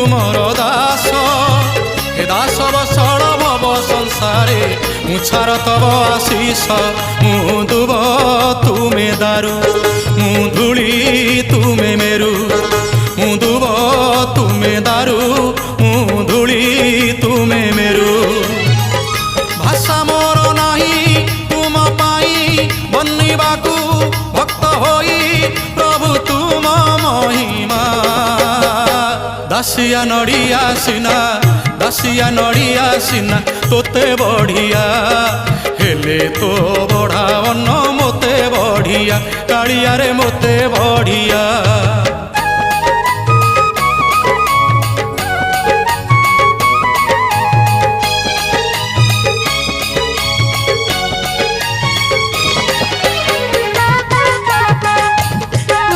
तुमर दास हे दास बसड़ भव संसारे मुछार तब आशीष मु दुब तुमे दारू मु धूली तुमे मेरु मु दुब तुमे दारू मु धूली तुमे मेरु भाषा मोर नाही तुम पाई बनिबाकू भक्त होई प्रभु तुम महिमा दासिया नड़िया सिना दासिया नड़िया सिना तोते बढ़िया हेले तो बढ़ा अन्न मोते बढ़िया कालिया रे मोते बढ़िया।